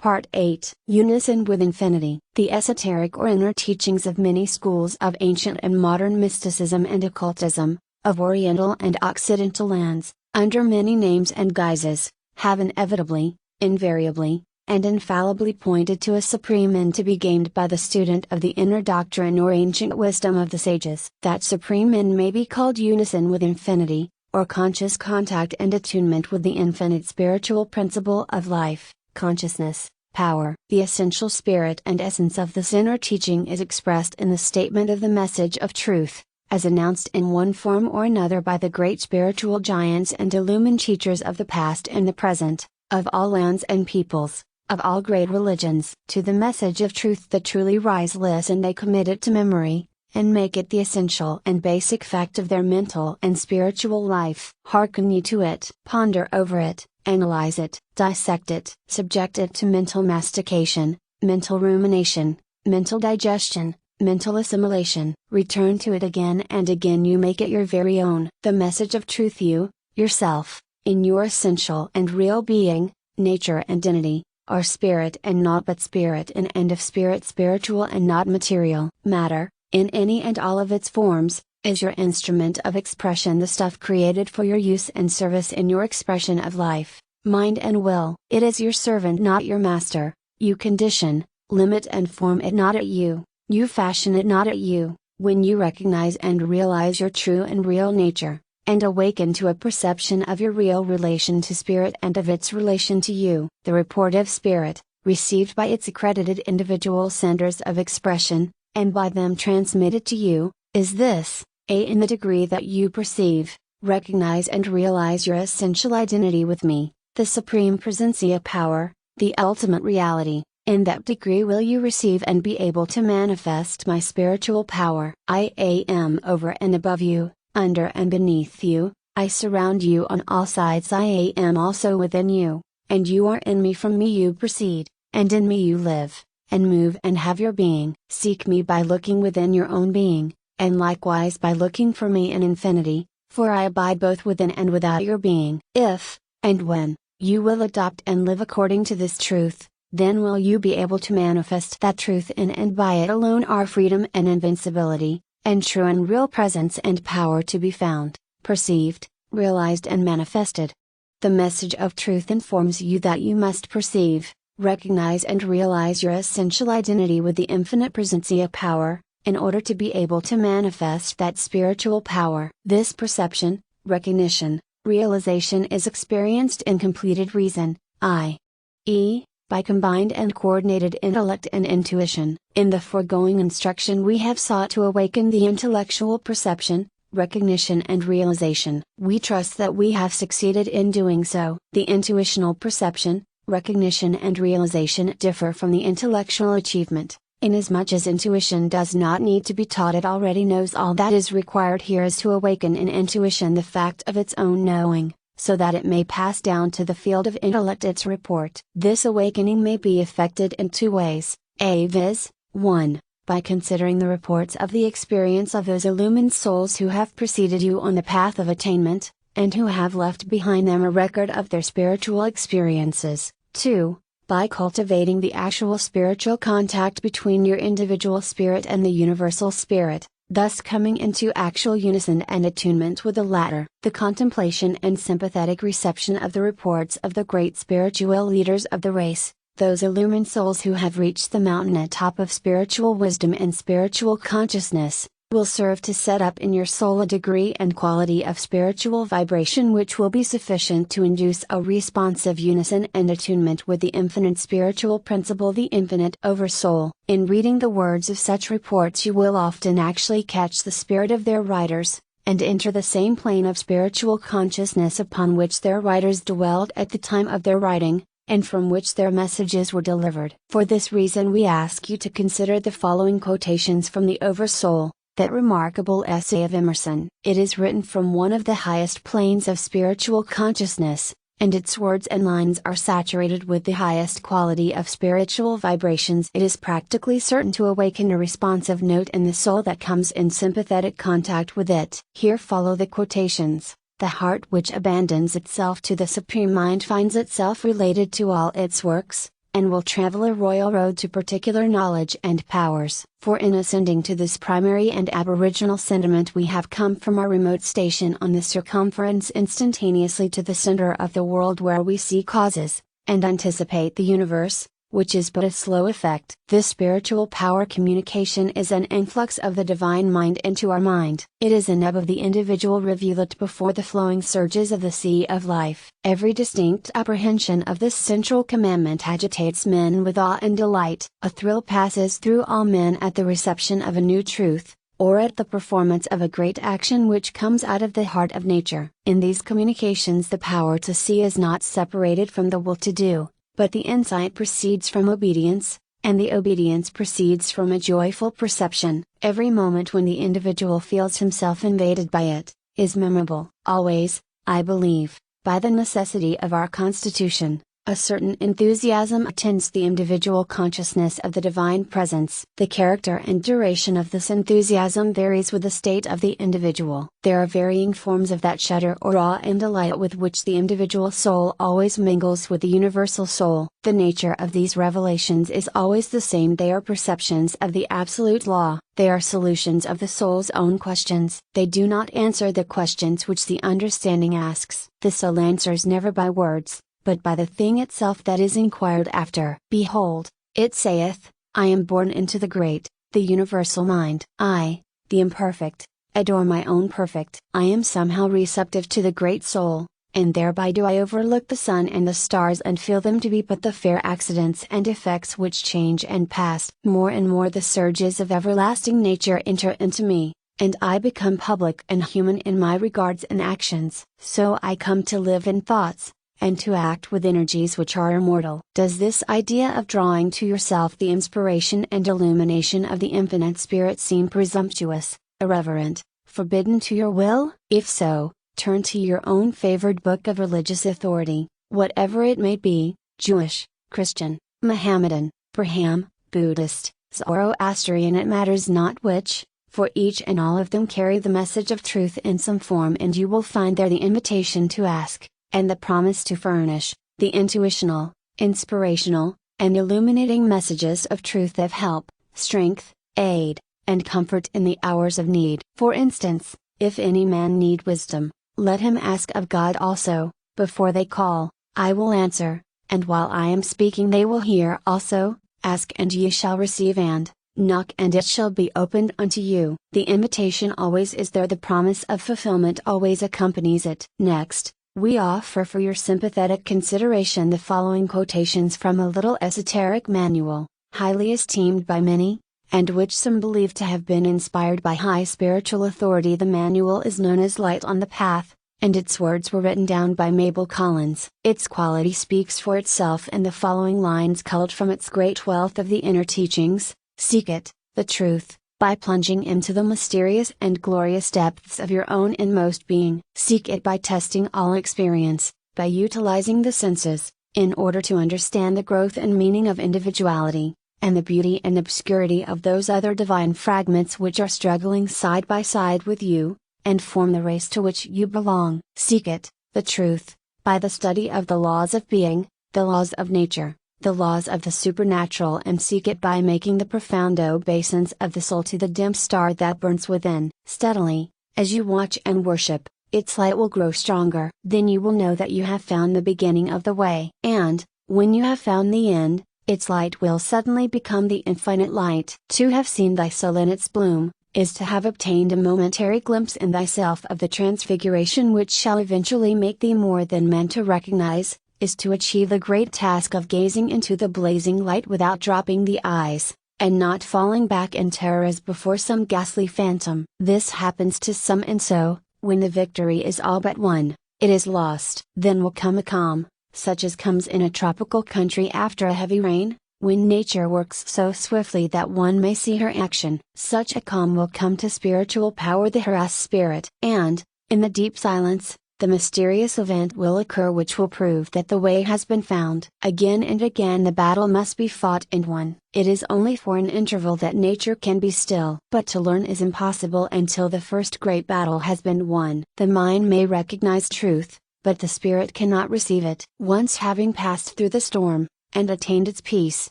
Part 8. Unison with Infinity. The esoteric or inner teachings of many schools of ancient and modern mysticism and occultism, of Oriental and Occidental lands, under many names and guises, have inevitably, invariably, and infallibly pointed to a supreme end to be gained by the student of the inner doctrine or ancient wisdom of the sages. That supreme end may be called unison with infinity, or conscious contact and attunement with the infinite spiritual principle of life, consciousness, power. The essential spirit and essence of this inner teaching is expressed in the statement of the message of truth, as announced in one form or another by the great spiritual giants and illumined teachers of the past and the present, of all lands and peoples, of all great religions. To the message of truth the truly wise listen, they commit it to memory, and make it the essential and basic fact of their mental and spiritual life. Hearken ye to it, ponder over it, analyze it, dissect it, subject it to mental mastication, mental rumination, mental digestion, mental assimilation. Return to it again and again, you make it your very own. The message of truth you, yourself, in your essential and real being, nature and entity, are spirit and naught but spirit, and end of spirit, spiritual and not material. Matter, in any and all of its forms, is your instrument of expression, the stuff created for your use and service in your expression of life, mind and will. It is your servant, not your master. You condition, limit and form it, not at you. You fashion it, not at you. When you recognize and realize your true and real nature, and awaken to a perception of your real relation to spirit and of its relation to you, the report of spirit, received by its accredited individual centers of expression, and by them transmitted to you, is this: A. In the degree that you perceive, recognize and realize your essential identity with me, the supreme presencia power, the ultimate reality, in that degree will you receive and be able to manifest my spiritual power. I am over and above you, under and beneath you, I surround you on all sides. I am also within you, and you are in me. From me you proceed, and in me you live, and move and have your being. Seek me by looking within your own being, and likewise by looking for me in infinity, for I abide both within and without your being. If, and when, you will adopt and live according to this truth, then will you be able to manifest that truth in and by it alone are freedom and invincibility, and true and real presence and power to be found, perceived, realized and manifested. The message of truth informs you that you must perceive, recognize and realize your essential identity with the infinite presencia power, in order to be able to manifest that spiritual power. This perception, recognition, realization is experienced in completed reason, i.e., by combined and coordinated intellect and intuition. In the foregoing instruction we have sought to awaken the intellectual perception, recognition and realization. We trust that we have succeeded in doing so. The intuitional perception, recognition and realization differ from the intellectual achievement, inasmuch as intuition does not need to be taught, it already knows all that is required. Here is to awaken in intuition the fact of its own knowing, so that it may pass down to the field of intellect its report. This awakening may be effected in two ways, viz., 1. By considering the reports of the experience of those illumined souls who have preceded you on the path of attainment, and who have left behind them a record of their spiritual experiences. 2. By cultivating the actual spiritual contact between your individual spirit and the universal spirit, thus coming into actual unison and attunement with the latter. The contemplation and sympathetic reception of the reports of the great spiritual leaders of the race, those illumined souls who have reached the mountain top of spiritual wisdom and spiritual consciousness, will serve to set up in your soul a degree and quality of spiritual vibration which will be sufficient to induce a responsive unison and attunement with the infinite spiritual principle, the infinite Oversoul. In reading the words of such reports you will often actually catch the spirit of their writers, and enter the same plane of spiritual consciousness upon which their writers dwelled at the time of their writing, and from which their messages were delivered. For this reason we ask you to consider the following quotations from the Oversoul, that remarkable essay of Emerson. It is written from one of the highest planes of spiritual consciousness, and its words and lines are saturated with the highest quality of spiritual vibrations. It is practically certain to awaken a responsive note in the soul that comes in sympathetic contact with it. Here follow the quotations. The heart which abandons itself to the Supreme Mind finds itself related to all its works, and will travel a royal road to particular knowledge and powers. For in ascending to this primary and aboriginal sentiment we have come from our remote station on the circumference instantaneously to the center of the world where we see causes, and anticipate the universe, which is but a slow effect. This spiritual power communication is an influx of the divine mind into our mind. It is an ebb of the individual rivulet before the flowing surges of the sea of life. Every distinct apprehension of this central commandment agitates men with awe and delight. A thrill passes through all men at the reception of a new truth, or at the performance of a great action which comes out of the heart of nature. In these communications the power to see is not separated from the will to do, but the insight proceeds from obedience, and the obedience proceeds from a joyful perception. Every moment when the individual feels himself invaded by it, is memorable. Always, I believe, by the necessity of our constitution, a certain enthusiasm attends the individual consciousness of the divine presence. The character and duration of this enthusiasm varies with the state of the individual. There are varying forms of that shudder or awe and delight with which the individual soul always mingles with the universal soul. The nature of these revelations is always the same. They are perceptions of the absolute law. They are solutions of the soul's own questions. They do not answer the questions which the understanding asks. The soul answers never by words, but by the thing itself that is inquired after. Behold, it saith, I am born into the great, the universal mind. I, the imperfect, adore my own perfect. I am somehow receptive to the great soul, and thereby do I overlook the sun and the stars and feel them to be but the fair accidents and effects which change and pass. More and more the surges of everlasting nature enter into me, and I become public and human in my regards and actions. So I come to live in thoughts, and to act with energies which are immortal. Does this idea of drawing to yourself the inspiration and illumination of the Infinite Spirit seem presumptuous, irreverent, forbidden to your will? If so, turn to your own favored book of religious authority, whatever it may be, Jewish, Christian, Mohammedan, Brahmin, Buddhist, Zoroastrian, it matters not which, for each and all of them carry the message of truth in some form, and you will find there the invitation to ask, and the promise to furnish, the intuitional, inspirational, and illuminating messages of truth of help, strength, aid, and comfort in the hours of need. For instance, if any man need wisdom, let him ask of God also. Before they call, I will answer, and while I am speaking they will hear also. Ask and ye shall receive, and knock and it shall be opened unto you. The invitation always is there, the promise of fulfillment always accompanies it. Next, we offer for your sympathetic consideration the following quotations from a little esoteric manual, highly esteemed by many, and which some believe to have been inspired by high spiritual authority. The manual is known as Light on the Path, and its words were written down by Mabel Collins. Its quality speaks for itself in the following lines culled from its great wealth of the inner teachings: seek it, the truth, by plunging into the mysterious and glorious depths of your own inmost being. Seek it by testing all experience, by utilizing the senses, in order to understand the growth and meaning of individuality, and the beauty and obscurity of those other divine fragments which are struggling side by side with you, and form the race to which you belong. Seek it, the truth, by the study of the laws of being, the laws of nature, the laws of the supernatural, and seek it by making the profound obeisance of the soul to the dim star that burns within. Steadily, as you watch and worship, its light will grow stronger. Then you will know that you have found the beginning of the way. And, when you have found the end, its light will suddenly become the infinite light. To have seen thy soul in its bloom, is to have obtained a momentary glimpse in thyself of the transfiguration which shall eventually make thee more than man. To recognize, is to achieve the great task of gazing into the blazing light without dropping the eyes, and not falling back in terror as before some ghastly phantom. This happens to some, and so, when the victory is all but won, it is lost. Then will come a calm, such as comes in a tropical country after a heavy rain, when nature works so swiftly that one may see her action. Such a calm will come to spiritual power, the harassed spirit, and, in the deep silence, the mysterious event will occur which will prove that the way has been found. Again and again the battle must be fought and won. It is only for an interval that nature can be still. But to learn is impossible until the first great battle has been won. The mind may recognize truth, but the spirit cannot receive it. Once having passed through the storm, and attained its peace,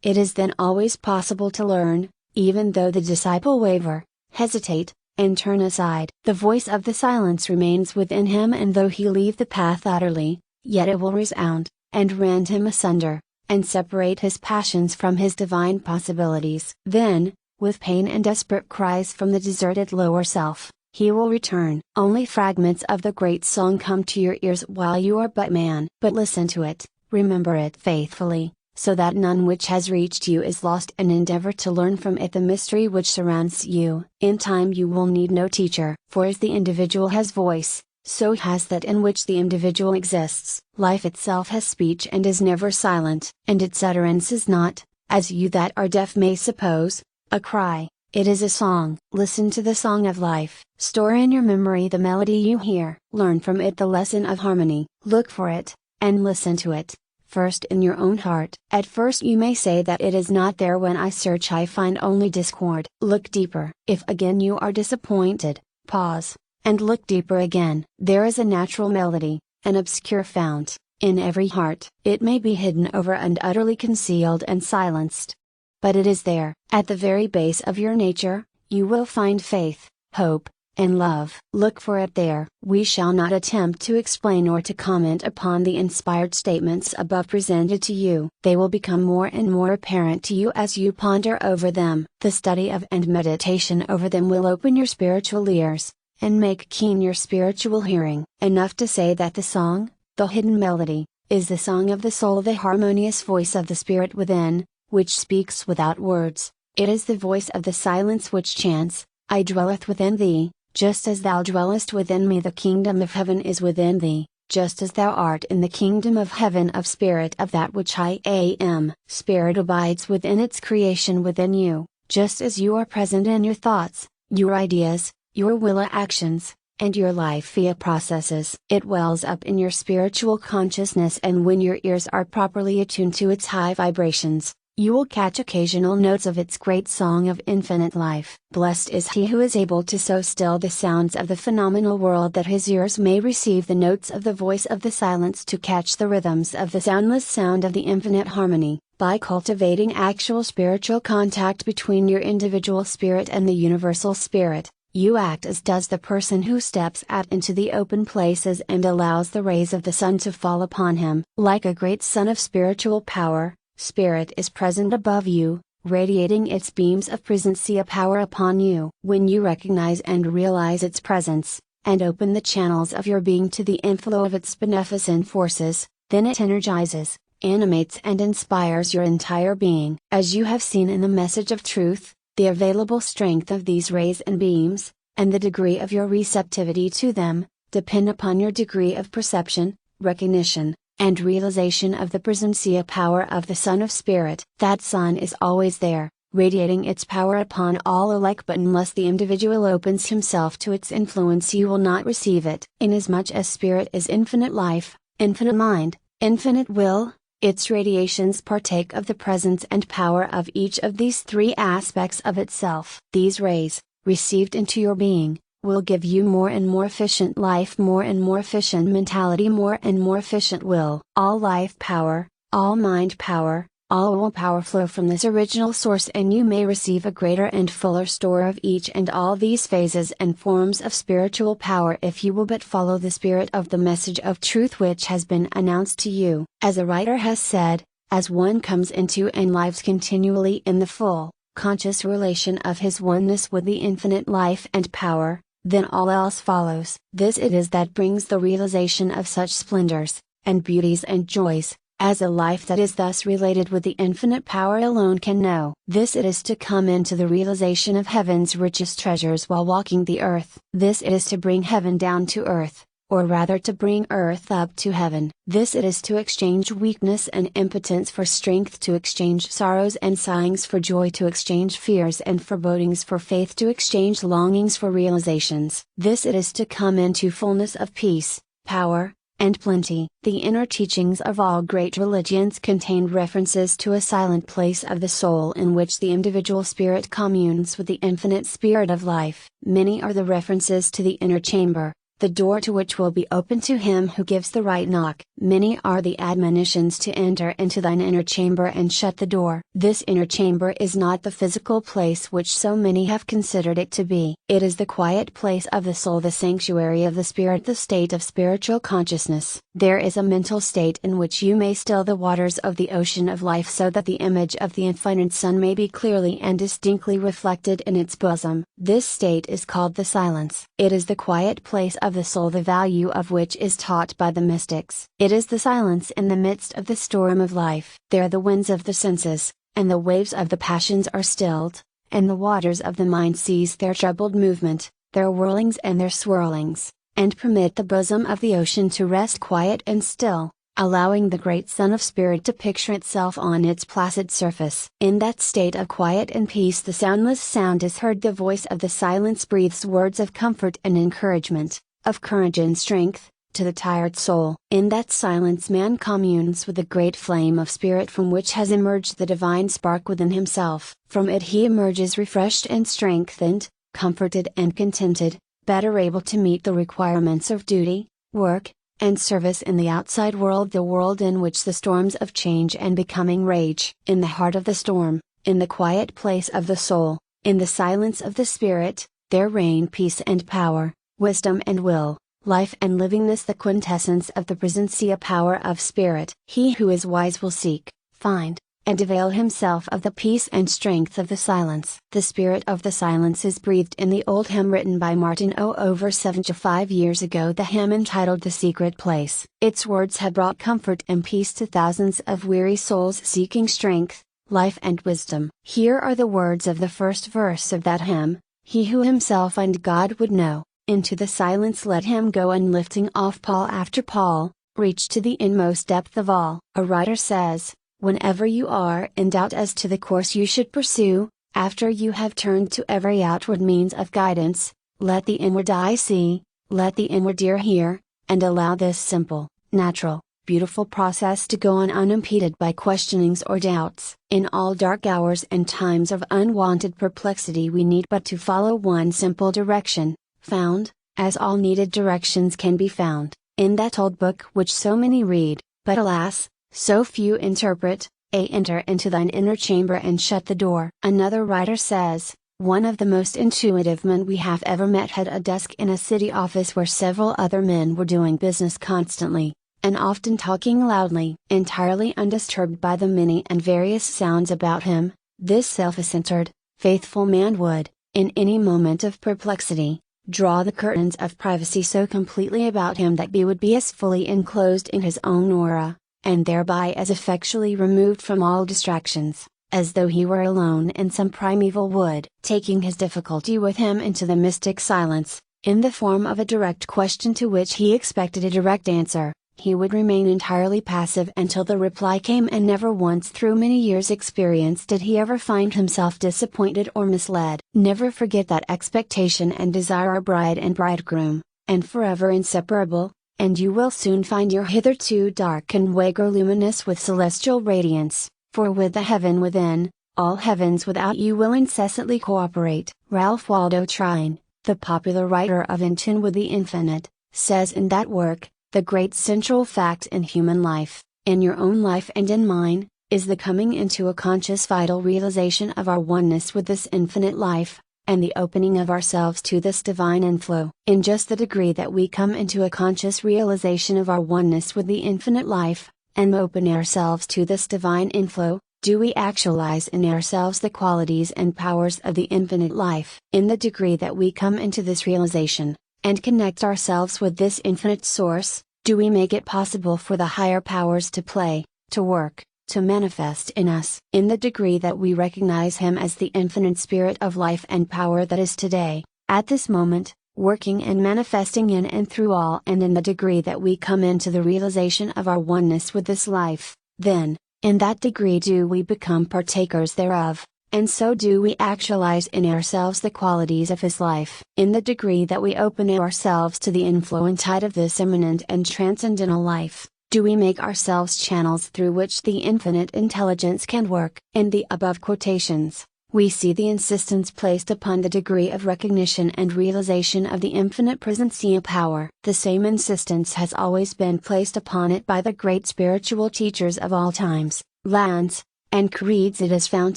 it is then always possible to learn, even though the disciple waver, hesitate, and turn aside. The voice of the silence remains within him, and though he leave the path utterly, yet it will resound, and rend him asunder, and separate his passions from his divine possibilities. Then, with pain and desperate cries from the deserted lower self, he will return. Only fragments of the great song come to your ears while you are but man. But listen to it, remember it faithfully, so that none which has reached you is lost, and endeavor to learn from it the mystery which surrounds you. In time you will need no teacher, for as the individual has voice, so has that in which the individual exists. Life itself has speech and is never silent, and its utterance is not, as you that are deaf may suppose, a cry. It is a song. Listen to the song of life. Store in your memory the melody you hear. Learn from it the lesson of harmony. Look for it, and listen to it, first in your own heart. At first you may say that it is not there. When I search I find only discord. Look deeper. If again you are disappointed, pause, and look deeper again. There is a natural melody, an obscure fount, in every heart. It may be hidden over and utterly concealed and silenced, but it is there. At the very base of your nature, you will find faith, hope, and love. Look for it there. We shall not attempt to explain or to comment upon the inspired statements above presented to you. They will become more and more apparent to you as you ponder over them. The study of and meditation over them will open your spiritual ears, and make keen your spiritual hearing. Enough to say that the song, the hidden melody, is the song of the soul, the harmonious voice of the spirit within, which speaks without words. It is the voice of the silence which chants, I dwelleth within thee, just as thou dwellest within me. The kingdom of heaven is within thee, just as thou art in the kingdom of heaven of spirit of that which I am. Spirit abides within its creation within you, just as you are present in your thoughts, your ideas, your will actions, and your life via processes. It wells up in your spiritual consciousness, and when your ears are properly attuned to its high vibrations, you will catch occasional notes of its great song of infinite life. Blessed is he who is able to so still the sounds of the phenomenal world that his ears may receive the notes of the voice of the silence, to catch the rhythms of the soundless sound of the infinite harmony. By cultivating actual spiritual contact between your individual spirit and the universal spirit, you act as does the person who steps out into the open places and allows the rays of the sun to fall upon him. Like a great sun of spiritual power, Spirit is present above you, radiating its beams of presentia power upon you. When you recognize and realize its presence, and open the channels of your being to the inflow of its beneficent forces, then it energizes, animates and inspires your entire being. As you have seen in the message of truth, the available strength of these rays and beams, and the degree of your receptivity to them, depend upon your degree of perception, recognition, and realization of the presentia power of the Sun of Spirit. That Sun is always there, radiating its power upon all alike, but unless the individual opens himself to its influence you will not receive it. Inasmuch as Spirit is infinite life, infinite mind, infinite will, its radiations partake of the presence and power of each of these three aspects of itself. These rays, received into your being, will give you more and more efficient life, more and more efficient mentality, more and more efficient will. All life power, all mind power, all will power flow from this original source, and you may receive a greater and fuller store of each and all these phases and forms of spiritual power if you will but follow the spirit of the message of truth which has been announced to you. As a writer has said, as one comes into and lives continually in the full, conscious relation of his oneness with the infinite life and power, then all else follows. This it is that brings the realization of such splendors, and beauties and joys, as a life that is thus related with the infinite power alone can know. This it is to come into the realization of heaven's richest treasures while walking the earth. This it is to bring heaven down to earth, or rather to bring earth up to heaven. This it is to exchange weakness and impotence for strength, to exchange sorrows and sighings for joy, to exchange fears and forebodings for faith, to exchange longings for realizations. This it is to come into fullness of peace, power, and plenty. The inner teachings of all great religions contain references to a silent place of the soul in which the individual spirit communes with the infinite spirit of life. Many are the references to the inner chamber, the door to which will be open to him who gives the right knock. Many are the admonitions to enter into thine inner chamber and shut the door. This inner chamber is not the physical place which so many have considered it to be. It is the quiet place of the soul, the sanctuary of the spirit, the state of spiritual consciousness. There is a mental state in which you may still the waters of the ocean of life so that the image of the infinite sun may be clearly and distinctly reflected in its bosom. This state is called the silence. It is the quiet place of the soul, the value of which is taught by the mystics. It is the silence in the midst of the storm of life. There the winds of the senses, and the waves of the passions are stilled, and the waters of the mind cease their troubled movement, their whirlings and their swirlings, and permit the bosom of the ocean to rest quiet and still, allowing the great sun of spirit to picture itself on its placid surface. In that state of quiet and peace the soundless sound is heard, the voice of the silence breathes words of comfort and encouragement, of courage and strength, to the tired soul. In that silence man communes with the great flame of spirit from which has emerged the divine spark within himself. From it he emerges refreshed and strengthened, comforted and contented, better able to meet the requirements of duty, work, and service in the outside world, the world in which the storms of change and becoming rage. In the heart of the storm, in the quiet place of the soul, in the silence of the spirit, there reign peace and power, wisdom and will, life and livingness, the quintessence of the presentia power of spirit. He who is wise will seek, find, and avail himself of the peace and strength of the silence. The spirit of the silence is breathed in the old hymn written by Martin over 75 years ago, the hymn entitled The Secret Place. Its words have brought comfort and peace to thousands of weary souls seeking strength, life and wisdom. Here are the words of the first verse of that hymn: he who himself and God would know, into the silence let him go, and lifting off pall after pall, reach to the inmost depth of all. A writer says, whenever you are in doubt as to the course you should pursue, after you have turned to every outward means of guidance, let the inward eye see, let the inward ear hear, and allow this simple, natural, beautiful process to go on unimpeded by questionings or doubts. In all dark hours and times of unwanted perplexity we need but to follow one simple direction, found, as all needed directions can be found, in that old book which so many read, but alas, so few interpret, enter into thine inner chamber and shut the door. Another writer says, one of the most intuitive men we have ever met had a desk in a city office where several other men were doing business constantly, and often talking loudly. Entirely undisturbed by the many and various sounds about him, this self-centered, faithful man would, in any moment of perplexity, draw the curtains of privacy so completely about him that he would be as fully enclosed in his own aura, and thereby as effectually removed from all distractions, as though he were alone in some primeval wood. Taking his difficulty with him into the mystic silence, in the form of a direct question to which he expected a direct answer, he would remain entirely passive until the reply came, and never once through many years' experience did he ever find himself disappointed or misled. Never forget that expectation and desire are bride and bridegroom, and forever inseparable, and you will soon find your hitherto darkened way grow luminous with celestial radiance, for with the heaven within, all heavens without you will incessantly cooperate. Ralph Waldo Trine, the popular writer of In Tune with the Infinite, says in that work, the great central fact in human life, in your own life and in mine, is the coming into a conscious vital realization of our oneness with this infinite life, and the opening of ourselves to this divine inflow. In just the degree that we come into a conscious realization of our oneness with the infinite life, and open ourselves to this divine inflow, do we actualize in ourselves the qualities and powers of the infinite life. In the degree that we come into this realization, and connect ourselves with this infinite source, do we make it possible for the higher powers to play, to work, to manifest in us. In the degree that we recognize Him as the infinite spirit of life and power that is today, at this moment, working and manifesting in and through all, and in the degree that we come into the realization of our oneness with this life, then, in that degree do we become partakers thereof, and so do we actualize in ourselves the qualities of His life. In the degree that we open ourselves to the inflow and tide of this immanent and transcendental life, do we make ourselves channels through which the infinite intelligence can work. In the above quotations, we see the insistence placed upon the degree of recognition and realization of the infinite presencia power. The same insistence has always been placed upon it by the great spiritual teachers of all times, lands, and creeds. It is found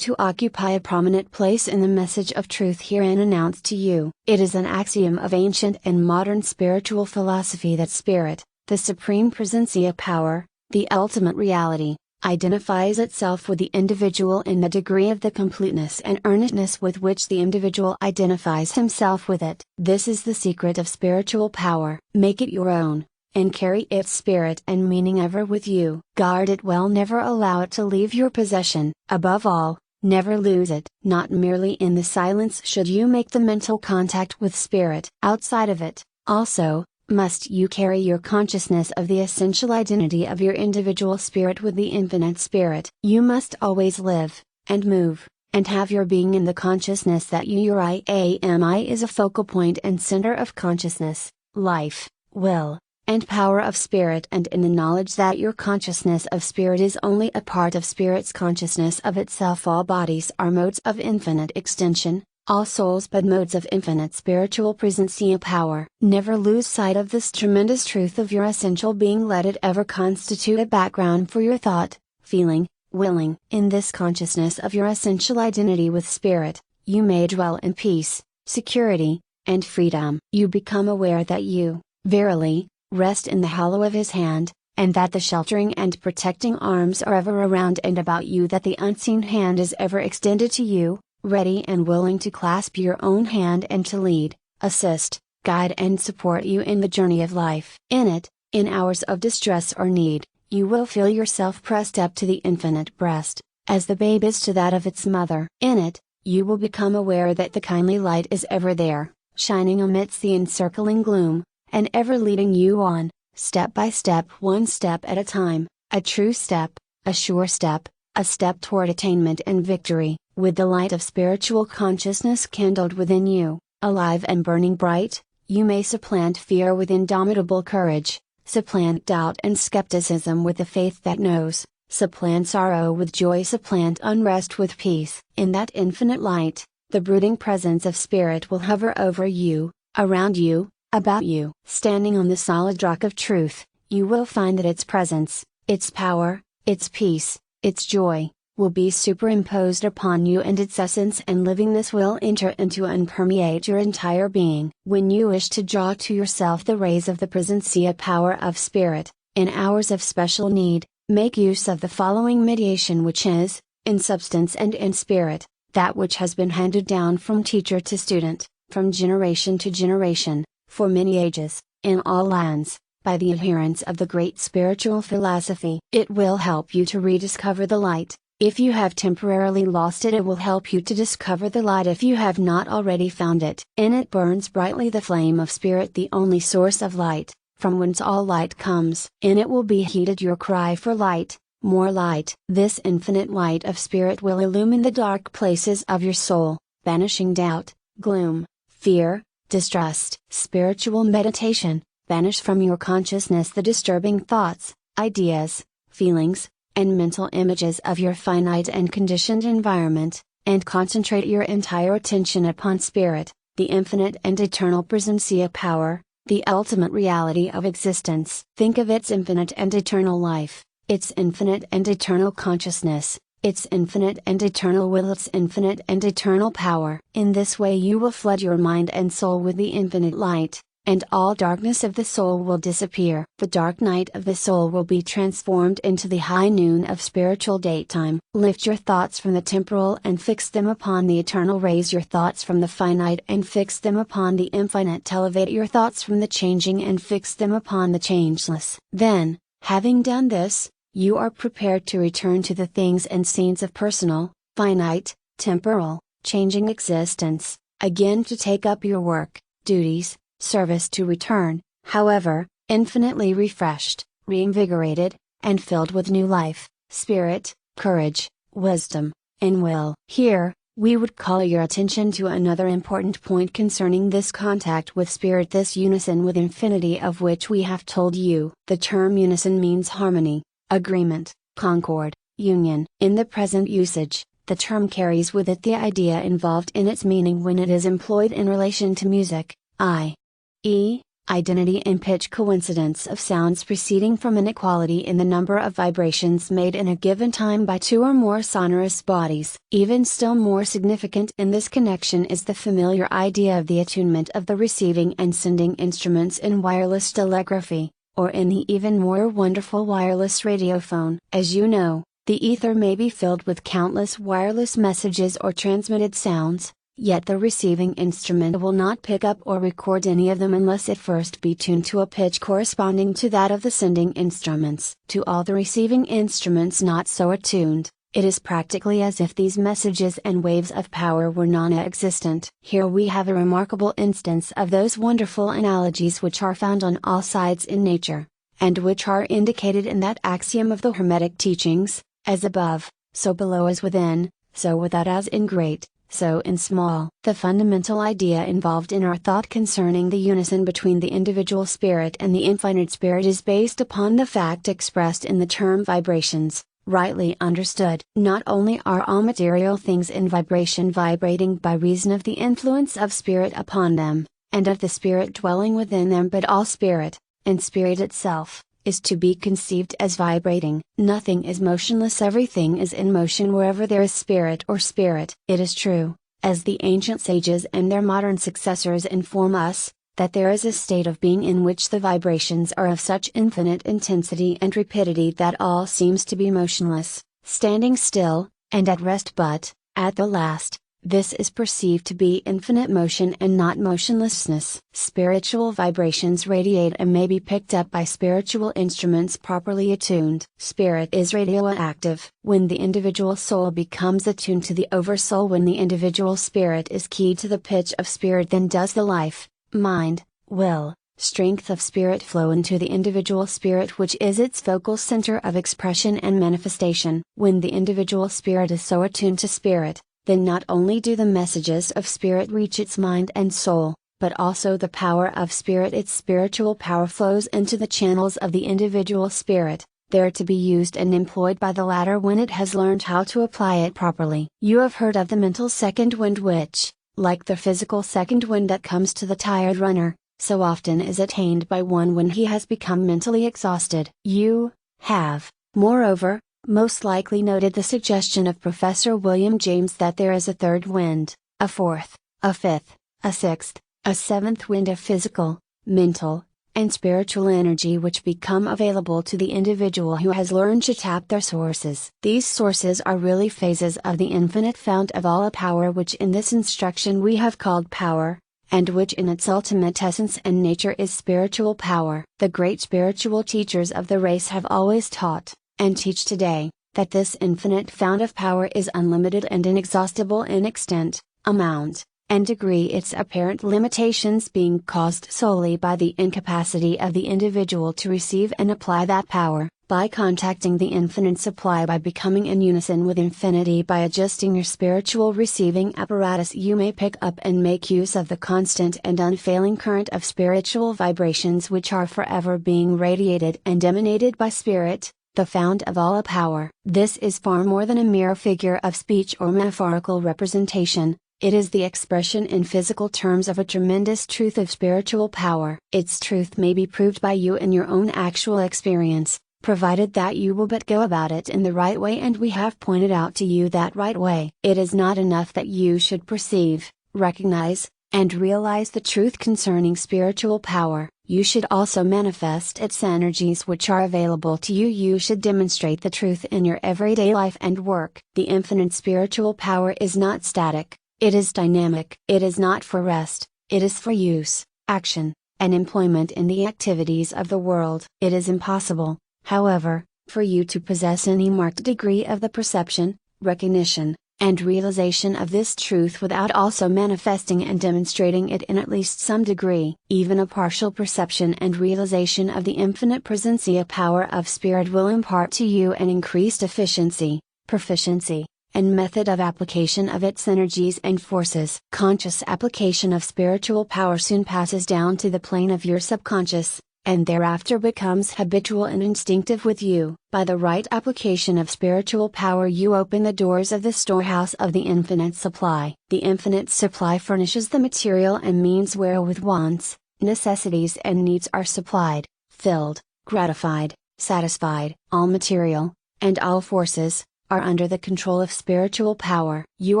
to occupy a prominent place in the message of truth herein announced to you. It is an axiom of ancient and modern spiritual philosophy that spirit, the supreme presencia power, the ultimate reality, identifies itself with the individual in the degree of the completeness and earnestness with which the individual identifies himself with it. This is the secret of spiritual power. Make it your own, and carry its spirit and meaning ever with you. Guard it well, never allow it to leave your possession. Above all, never lose it. Not merely in the silence should you make the mental contact with spirit. Outside of it, also, must you carry your consciousness of the essential identity of your individual spirit with the infinite spirit. You must always live, and move, and have your being in the consciousness that you, your I am I, is a focal point and center of consciousness, life, will, and power of spirit, and in the knowledge that your consciousness of spirit is only a part of spirit's consciousness of itself. All bodies are modes of infinite extension, all souls but modes of infinite spiritual presencia power. Never lose sight of this tremendous truth of your essential being. Let it ever constitute a background for your thought, feeling, willing. In this consciousness of your essential identity with spirit, you may dwell in peace, security, and freedom. You become aware that you, verily, rest in the hollow of His hand, and that the sheltering and protecting arms are ever around and about you, that the unseen hand is ever extended to you, ready and willing to clasp your own hand and to lead, assist, guide and support you in the journey of life. In it, in hours of distress or need, you will feel yourself pressed up to the infinite breast, as the babe is to that of its mother. In it, you will become aware that the kindly light is ever there, shining amidst the encircling gloom, and ever leading you on, step by step, one step at a time, a true step, a sure step, a step toward attainment and victory. With the light of spiritual consciousness kindled within you, alive and burning bright, you may supplant fear with indomitable courage, supplant doubt and skepticism with the faith that knows, supplant sorrow with joy, supplant unrest with peace. In that infinite light, the brooding presence of spirit will hover over you, around you, about you. Standing on the solid rock of truth, you will find that its presence, its power, its peace, its joy, will be superimposed upon you, and its essence and livingness will enter into and permeate your entire being. When you wish to draw to yourself the rays of the presencia power of spirit, in hours of special need, make use of the following mediation, which is, in substance and in spirit, that which has been handed down from teacher to student, from generation to generation, for many ages, in all lands, by the adherents of the great spiritual philosophy. It will help you to rediscover the light. If you have temporarily lost it, it will help you to discover the light if you have not already found it. In it burns brightly the flame of spirit, the only source of light, from whence all light comes. In it will be heeded your cry for light, more light. This infinite light of spirit will illumine the dark places of your soul, banishing doubt, gloom, fear, distrust. Spiritual meditation: banish from your consciousness the disturbing thoughts, ideas, feelings, and mental images of your finite and conditioned environment, and concentrate your entire attention upon spirit, the infinite and eternal presencia power, the ultimate reality of existence. Think of its infinite and eternal life, its infinite and eternal consciousness, its infinite and eternal will, its infinite and eternal power. In this way you will flood your mind and soul with the infinite light, and all darkness of the soul will disappear. The dark night of the soul will be transformed into the high noon of spiritual daytime. Lift your thoughts from the temporal and fix them upon the eternal. Raise your thoughts from the finite and fix them upon the infinite. Elevate your thoughts from the changing and fix them upon the changeless. Then, having done this, you are prepared to return to the things and scenes of personal, finite, temporal, changing existence, again to take up your work, duties, service, to return, however, infinitely refreshed, reinvigorated, and filled with new life, spirit, courage, wisdom, and will. Here, we would call your attention to another important point concerning this contact with spirit, this unison with infinity of which we have told you. The term unison means harmony, agreement, concord, union. In the present usage, The term carries with it the idea involved in its meaning when it is employed in relation to music, i.e., identity and pitch coincidence of sounds proceeding from inequality in the number of vibrations made in a given time by two or more sonorous bodies. Even still more significant in this connection is the familiar idea of the attunement of the receiving and sending instruments in wireless telegraphy, or in the even more wonderful wireless radiophone. As you know, the ether may be filled with countless wireless messages or transmitted sounds, yet the receiving instrument will not pick up or record any of them unless it first be tuned to a pitch corresponding to that of the sending instruments. To all the receiving instruments not so attuned, it is practically as if these messages and waves of power were non-existent. Here we have a remarkable instance of those wonderful analogies which are found on all sides in nature, and which are indicated in that axiom of the Hermetic teachings: as above, so below, as within, so without, as in great, so in small. The fundamental idea involved in our thought concerning the unison between the individual spirit and the infinite spirit is based upon the fact expressed in the term vibrations. Rightly understood, not only are all material things in vibration vibrating by reason of the influence of spirit upon them, and of the spirit dwelling within them, but all spirit, and spirit itself, is to be conceived as vibrating. Nothing is motionless, everything is in motion wherever there is spirit or spirit. It is true, as the ancient sages and their modern successors inform us, that there is a state of being in which the vibrations are of such infinite intensity and rapidity that all seems to be motionless, standing still, and at rest, but, at the last, this is perceived to be infinite motion and not motionlessness. Spiritual vibrations radiate and may be picked up by spiritual instruments properly attuned. Spirit is radioactive. When the individual soul becomes attuned to the oversoul, when the individual spirit is keyed to the pitch of spirit, then does the life, mind, will, strength of spirit flow into the individual spirit, which is its focal center of expression and manifestation. When the individual spirit is so attuned to spirit, then not only do the messages of spirit reach its mind and soul, but also the power of spirit, its spiritual power, flows into the channels of the individual spirit, there to be used and employed by the latter when it has learned how to apply it properly. You have heard of the mental second wind, which, like the physical second wind that comes to the tired runner, so often is attained by one when he has become mentally exhausted. You have, moreover, most likely noted the suggestion of Professor William James that there is a third wind, a fourth, a fifth, a sixth, a seventh wind of physical, mental, and spiritual energy which become available to the individual who has learned to tap their sources. These sources are really phases of the infinite fount of all power, which in this instruction we have called power, and which in its ultimate essence and nature is spiritual power. The great spiritual teachers of the race have always taught, and teach today, that this infinite fount of power is unlimited and inexhaustible in extent, amount, and degree, its apparent limitations being caused solely by the incapacity of the individual to receive and apply that power. By contacting the infinite supply, by becoming in unison with infinity, by adjusting your spiritual receiving apparatus, you may pick up and make use of the constant and unfailing current of spiritual vibrations which are forever being radiated and emanated by spirit, the fount of all power. This is far more than a mere figure of speech or metaphorical representation. It is the expression in physical terms of a tremendous truth of spiritual power. Its truth may be proved by you in your own actual experience, provided that you will but go about it in the right way, and we have pointed out to you that right way. It is not enough that you should perceive, recognize, and realize the truth concerning spiritual power. You should also manifest its energies which are available to you. You should demonstrate the truth in your everyday life and work. The infinite spiritual power is not static, it is dynamic. It is not for rest, it is for use, action, and employment in the activities of the world. It is impossible, however, for you to possess any marked degree of the perception, recognition, and realization of this truth without also manifesting and demonstrating it in at least some degree. Even a partial perception and realization of the infinite presencia power of spirit will impart to you an increased efficiency, proficiency, and method of application of its energies and forces. Conscious application of spiritual power soon passes down to the plane of your subconscious, and thereafter becomes habitual and instinctive with you. By the right application of spiritual power, you open the doors of the storehouse of the infinite supply. The infinite supply furnishes the material and means wherewith wants, necessities and needs are supplied, filled, gratified, satisfied. All material, and all forces, are under the control of spiritual power. You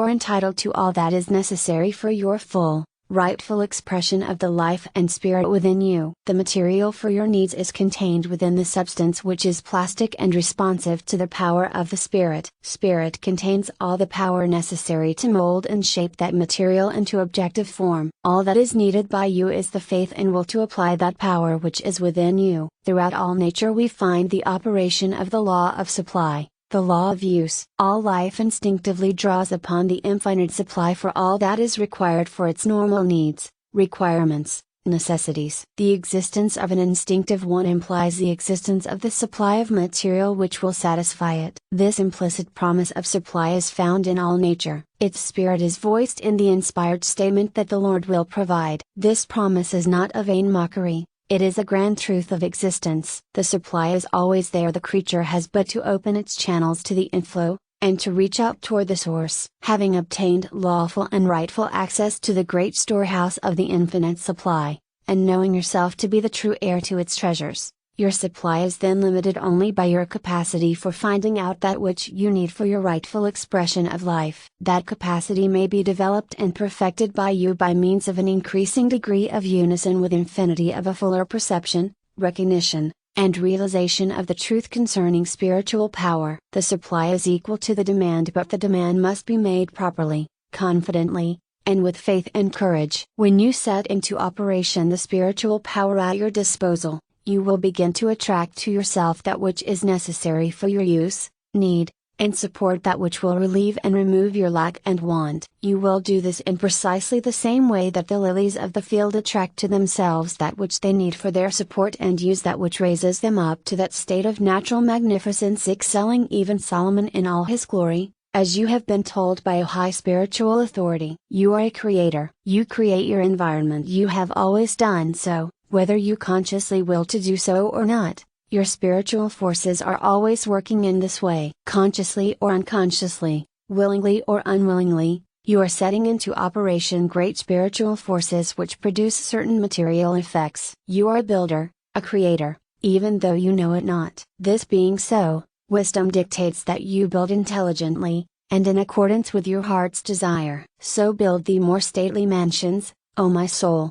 are entitled to all that is necessary for your full, rightful expression of the life and spirit within you. The material for your needs is contained within the substance, which is plastic and responsive to the power of the spirit. Spirit contains all the power necessary to mold and shape that material into objective form. All that is needed by you is the faith and will to apply that power which is within you. Throughout all nature we find the operation of the law of supply, the law of use. All life instinctively draws upon the infinite supply for all that is required for its normal needs, requirements, necessities. The existence of an instinctive one implies the existence of the supply of material which will satisfy it. This implicit promise of supply is found in all nature. Its spirit is voiced in the inspired statement that the Lord will provide. This promise is not a vain mockery. It is a grand truth of existence. The supply is always there. The creature has but to open its channels to the inflow, and to reach out toward the source. Having obtained lawful and rightful access to the great storehouse of the infinite supply, and knowing yourself to be the true heir to its treasures, your supply is then limited only by your capacity for finding out that which you need for your rightful expression of life. That capacity may be developed and perfected by you by means of an increasing degree of unison with infinity, of a fuller perception, recognition, and realization of the truth concerning spiritual power. The supply is equal to the demand, but the demand must be made properly, confidently, and with faith and courage. When you set into operation the spiritual power at your disposal, you will begin to attract to yourself that which is necessary for your use, need, and support, that which will relieve and remove your lack and want. You will do this in precisely the same way that the lilies of the field attract to themselves that which they need for their support, and use that which raises them up to that state of natural magnificence, excelling even Solomon in all his glory, as you have been told by a high spiritual authority. You are a creator. You create your environment. You have always done so, whether you consciously will to do so or not. Your spiritual forces are always working in this way. Consciously or unconsciously, willingly or unwillingly, you are setting into operation great spiritual forces which produce certain material effects. You are a builder, a creator, even though you know it not. This being so, wisdom dictates that you build intelligently, and in accordance with your heart's desire. So build thee more stately mansions, O my soul.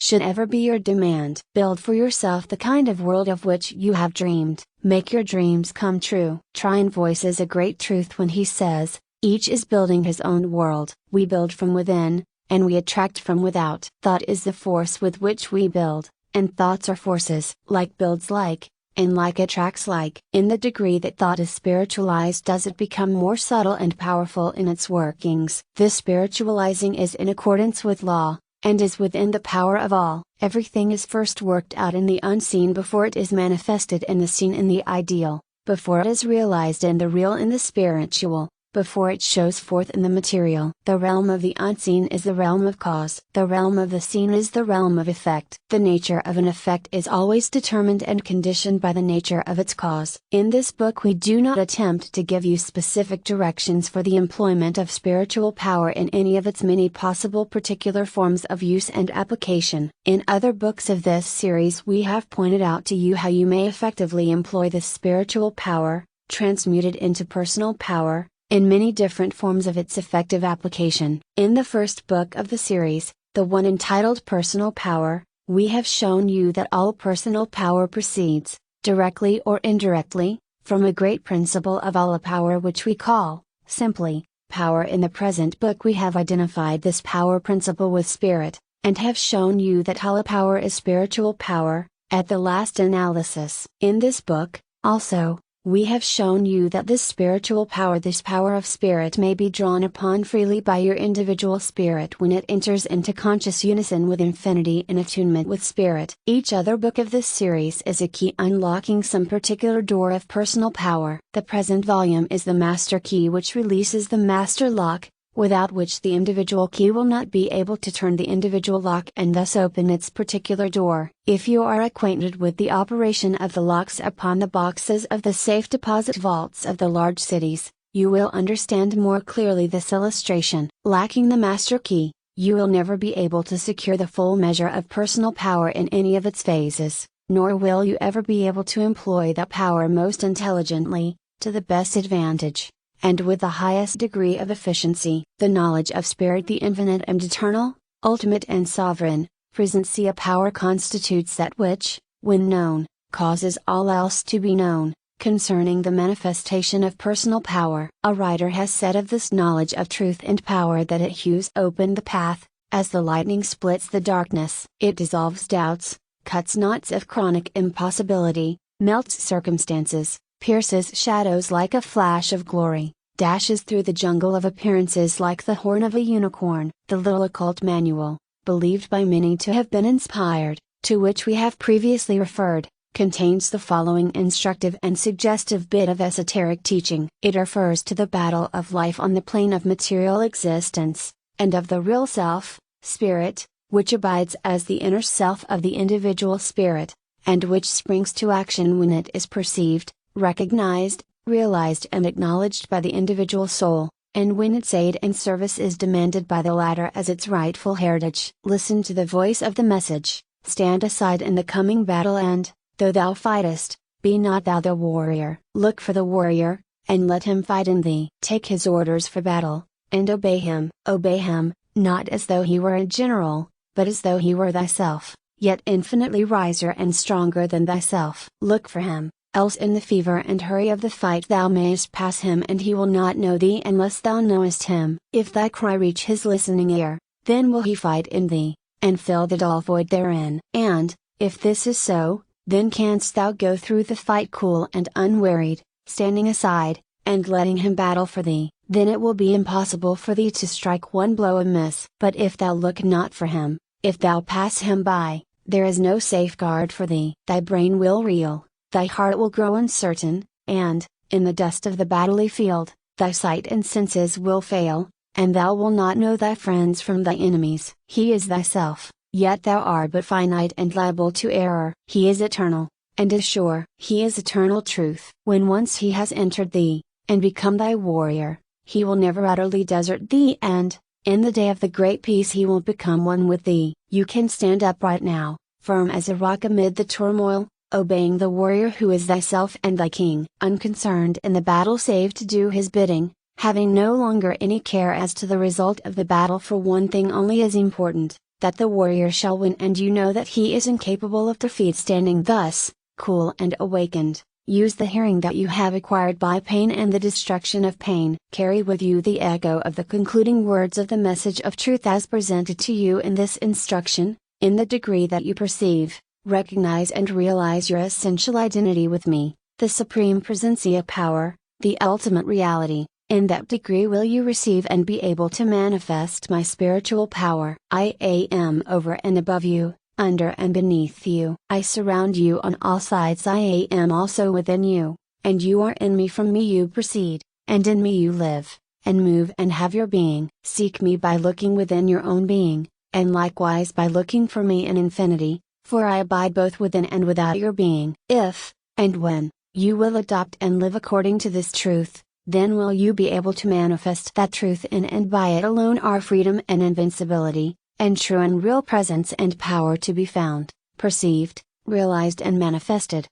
Should ever be your demand. Build for yourself the kind of world of which you have dreamed. Make your dreams come true. Trine voices a great truth when he says, each is building his own world. We build from within, and we attract from without. Thought is the force with which we build, and thoughts are forces. Like builds like, and like attracts like. In the degree that thought is spiritualized does it become more subtle and powerful in its workings. This spiritualizing is in accordance with law, and is within the power of all. Everything is first worked out in the unseen before it is manifested in the seen, in the ideal, before it is realized in the real, in the spiritual, before it shows forth in the material. The realm of the unseen is the realm of cause. The realm of the seen is the realm of effect. The nature of an effect is always determined and conditioned by the nature of its cause. In this book we do not attempt to give you specific directions for the employment of spiritual power in any of its many possible particular forms of use and application. In other books of this series we have pointed out to you how you may effectively employ this spiritual power, transmuted into personal power, in many different forms of its effective application. In the first book of the series, the one entitled Personal Power, we have shown you that all personal power proceeds, directly or indirectly, from a great principle of all power which we call, simply, power. In the present book we have identified this power principle with spirit, and have shown you that all power is spiritual power, at the last analysis. In this book, also, we have shown you that this spiritual power, this power of spirit, may be drawn upon freely by your individual spirit when it enters into conscious unison with infinity in attunement with spirit. Each other book of this series is a key unlocking some particular door of personal power. The present volume is the master key which releases the master lock, without which the individual key will not be able to turn the individual lock and thus open its particular door. If you are acquainted with the operation of the locks upon the boxes of the safe deposit vaults of the large cities, you will understand more clearly this illustration. Lacking the master key, you will never be able to secure the full measure of personal power in any of its phases, nor will you ever be able to employ that power most intelligently, to the best advantage, and with the highest degree of efficiency. The knowledge of Spirit, the infinite and eternal, ultimate and sovereign, presentia power constitutes that which, when known, causes all else to be known, concerning the manifestation of personal power. A writer has said of this knowledge of truth and power that it hews open the path, as the lightning splits the darkness. It dissolves doubts, cuts knots of chronic impossibility, melts circumstances, pierces shadows like a flash of glory, dashes through the jungle of appearances like the horn of a unicorn. The little occult manual, believed by many to have been inspired, to which we have previously referred, contains the following instructive and suggestive bit of esoteric teaching. It refers to the battle of life on the plane of material existence, and of the real self, spirit, which abides as the inner self of the individual spirit, and which springs to action when it is perceived, recognized, realized and acknowledged by the individual soul, and when its aid and service is demanded by the latter as its rightful heritage. Listen to the voice of the message, stand aside in the coming battle and, though thou fightest, be not thou the warrior. Look for the warrior, and let him fight in thee. Take his orders for battle, and obey him, not as though he were a general, but as though he were thyself, yet infinitely wiser and stronger than thyself. Look for him, else in the fever and hurry of the fight thou mayest pass him and he will not know thee unless thou knowest him. If thy cry reach his listening ear, then will he fight in thee, and fill the dull void therein. And, if this is so, then canst thou go through the fight cool and unwearied, standing aside, and letting him battle for thee. Then it will be impossible for thee to strike one blow amiss. But if thou look not for him, if thou pass him by, there is no safeguard for thee. Thy brain will reel, thy heart will grow uncertain, and, in the dust of the battle field, thy sight and senses will fail, and thou wilt not know thy friends from thy enemies. He is thyself, yet thou art but finite and liable to error. He is eternal, and is sure. He is eternal truth. When once he has entered thee, and become thy warrior, he will never utterly desert thee and, in the day of the great peace he will become one with thee. You can stand upright now, firm as a rock amid the turmoil, obeying the warrior who is thyself and thy king, unconcerned in the battle save to do his bidding, having no longer any care as to the result of the battle, for one thing only is important, that the warrior shall win, and you know that he is incapable of defeat. Standing thus, cool and awakened, use the hearing that you have acquired by pain and the destruction of pain. Carry with you the echo of the concluding words of the message of truth as presented to you in this instruction, in the degree that you perceive, recognize and realize your essential identity with me, the supreme presentia power, the ultimate reality. In that degree will you receive and be able to manifest my spiritual power. I am over and above you, under and beneath you. I surround you on all sides. I am also within you, and you are in me. From me you proceed, and in me you live, and move and have your being. Seek me by looking within your own being, and likewise by looking for me in infinity, for I abide both within and without your being. If, and when, you will adopt and live according to this truth, then will you be able to manifest that truth in and by it alone are freedom and invincibility, and true and real presence and power to be found, perceived, realized and manifested.